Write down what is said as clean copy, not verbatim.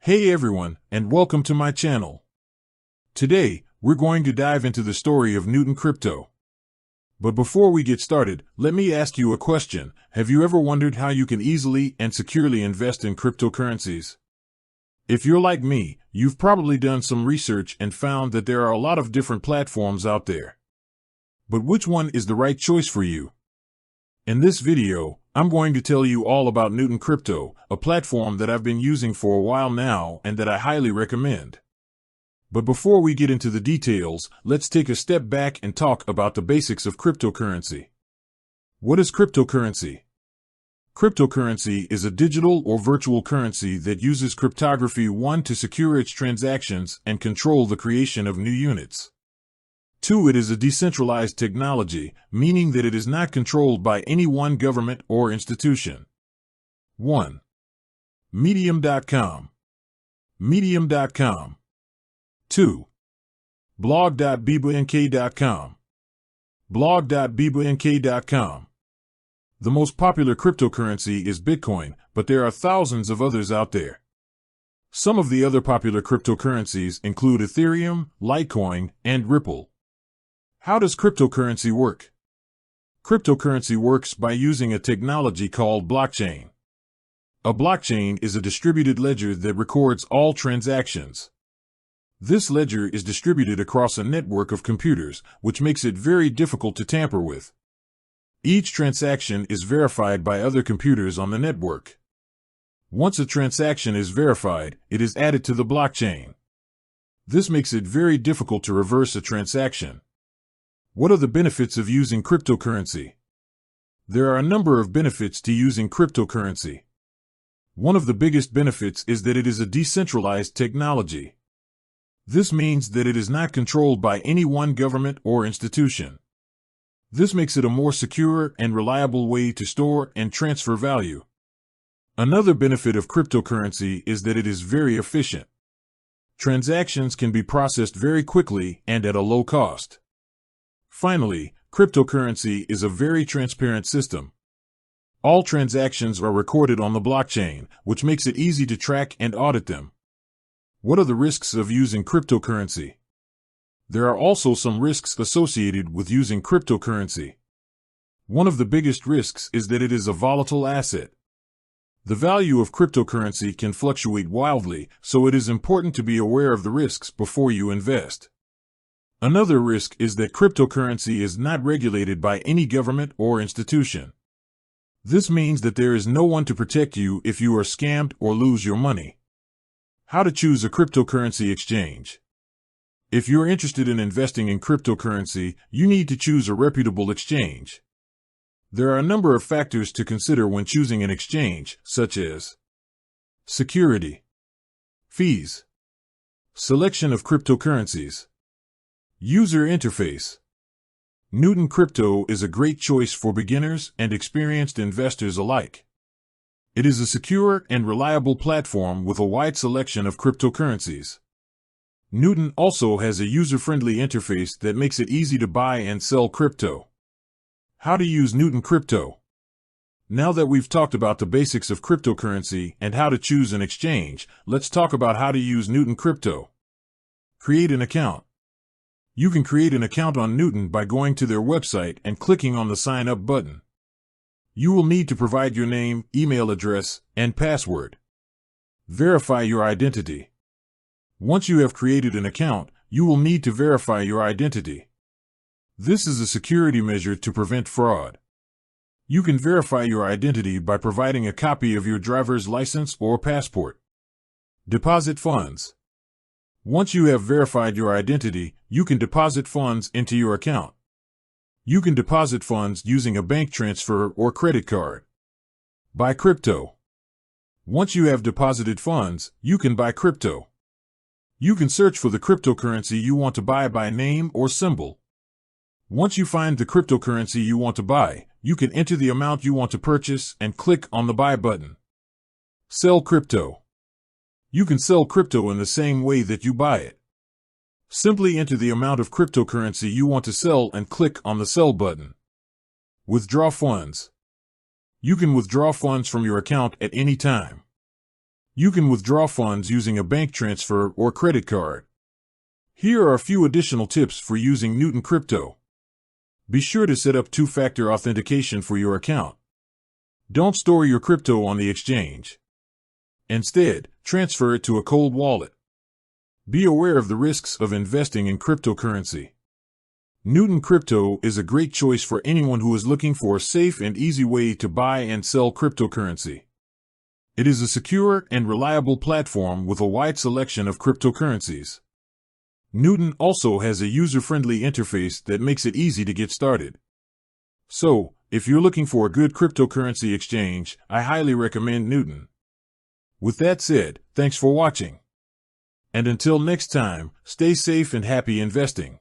Hey everyone, and welcome to my channel. Today, we're going to dive into the story of Newton Crypto. But before we get started, let me ask you a question. Have you ever wondered how you can easily and securely invest in cryptocurrencies? If you're like me, you've probably done some research and found that there are a lot of different platforms out there. But which one is the right choice for you? In this video, I'm going to tell you all about Newton Crypto, a platform that I've been using for a while now and that I highly recommend. But before we get into the details, let's take a step back and talk about the basics of cryptocurrency. What is cryptocurrency? Cryptocurrency is a digital or virtual currency that uses cryptography to secure its transactions and control the creation of new units. 2. It is a decentralized technology, meaning that it is not controlled by any one government or institution. 1. Medium.com. Medium.com. 2. Blog.bbnk.com. Blog.bbnk.com. The most popular cryptocurrency is Bitcoin, but there are thousands of others out there. Some of the other popular cryptocurrencies include Ethereum, Litecoin, and Ripple. How does cryptocurrency work? Cryptocurrency works by using a technology called blockchain. A blockchain is a distributed ledger that records all transactions. This ledger is distributed across a network of computers, which makes it very difficult to tamper with. Each transaction is verified by other computers on the network. Once a transaction is verified, it is added to the blockchain. This makes it very difficult to reverse a transaction. What are the benefits of using cryptocurrency? There are a number of benefits to using cryptocurrency. One of the biggest benefits is that it is a decentralized technology. This means that it is not controlled by any one government or institution. This makes it a more secure and reliable way to store and transfer value. Another benefit of cryptocurrency is that it is very efficient. Transactions can be processed very quickly and at a low cost. Finally, cryptocurrency is a very transparent system. All transactions are recorded on the blockchain, which makes it easy to track and audit them. What are the risks of using cryptocurrency? There are also some risks associated with using cryptocurrency. One of the biggest risks is that it is a volatile asset. The value of cryptocurrency can fluctuate wildly, so it is important to be aware of the risks before you invest. Another risk is that cryptocurrency is not regulated by any government or institution. This means that there is no one to protect you if you are scammed or lose your money. How to choose a cryptocurrency exchange? If you're interested in investing in cryptocurrency, you need to choose a reputable exchange. There are a number of factors to consider when choosing an exchange, such as security, fees, selection of cryptocurrencies, user interface. Newton Crypto is a great choice for beginners and experienced investors alike. It is a secure and reliable platform with a wide selection of cryptocurrencies. Newton also has a user-friendly interface that makes it easy to buy and sell crypto. How to use Newton Crypto? Now that we've talked about the basics of cryptocurrency and how to choose an exchange, let's talk about how to use Newton Crypto. Create an account. You can create an account on Newton by going to their website and clicking on the Sign Up button. You will need to provide your name, email address, and password. Verify your identity. Once you have created an account, you will need to verify your identity. This is a security measure to prevent fraud. You can verify your identity by providing a copy of your driver's license or passport. Deposit funds. Once you have verified your identity, you can deposit funds into your account. You can deposit funds using a bank transfer or credit card. Buy crypto. Once you have deposited funds, you can buy crypto. You can search for the cryptocurrency you want to buy by name or symbol. Once you find the cryptocurrency you want to buy, you can enter the amount you want to purchase and click on the Buy button. Sell crypto. You can sell crypto in the same way that you buy it. Simply enter the amount of cryptocurrency you want to sell and click on the Sell button. Withdraw funds. You can withdraw funds from your account at any time. You can withdraw funds using a bank transfer or credit card. Here are a few additional tips for using Newton Crypto. Be sure to set up two-factor authentication for your account. Don't store your crypto on the exchange. Instead, transfer it to a cold wallet. Be aware of the risks of investing in cryptocurrency. Newton Crypto is a great choice for anyone who is looking for a safe and easy way to buy and sell cryptocurrency. It is a secure and reliable platform with a wide selection of cryptocurrencies. Newton also has a user-friendly interface that makes it easy to get started. So, if you're looking for a good cryptocurrency exchange, I highly recommend Newton. With that said, thanks for watching. And until next time, stay safe and happy investing.